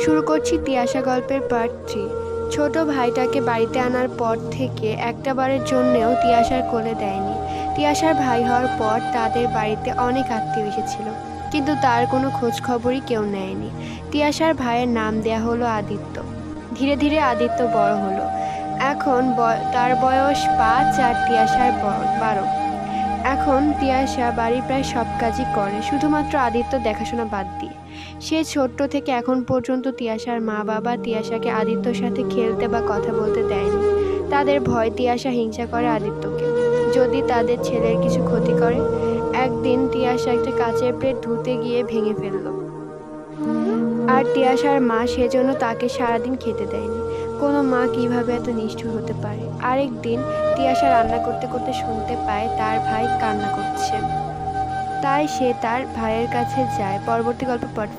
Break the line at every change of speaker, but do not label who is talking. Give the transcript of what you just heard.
শুরু করছি তিয়াশা গল্পের পার্ট 3। ছোট ভাইটাকে বাড়িতে আনার পর থেকে একটাবারের জন্যেও তিয়াশার কোলে দেয়নি। তিয়াশার ভাই হওয়ার পর তাদের বাড়িতে অনেক আত্মীয় এসেছিল, কিন্তু তার কোনো খোঁজ খবরই কেউ নেয়নি। তিয়াশার ভাইয়ের নাম দেয়া হলো আদিত্য। ধীরে ধীরে আদিত্য বড় হলো। এখন তার বয়স 5 আর তিয়াশার 12। এখন তিয়াশা বাড়ির প্রায় সব কাজই করে, শুধুমাত্র আদিত্য দেখাশোনা বাদ দিয়ে। সে ছোট্ট থেকে এখন পর্যন্ত তিয়াশার মা বাবা তিয়াশাকে আদিত্যর সাথে খেলতে বা কথা বলতে দেয়নি। তাদের ভয় তিয়াশা হিংসা করে আদিত্যকে, যদি তাদের ছেলের কিছু ক্ষতি করে। একদিন তিয়াশা একটা কাচের প্লেট ধুতে গিয়ে ভেঙে ফেলল, আর তিয়াশার মা সেজন্য তাকে সারাদিন খেতে দেয়নি। কোনো মা কিভাবে এত নিষ্ঠুর হতে পারে। আরেক দিন তিয়াশা রান্না করতে করতে শুনতে পায় তার ভাই কান্না করছে, তাই সে তার ভাইয়ের কাছে যায়। পরবর্তী গল্প পার্ট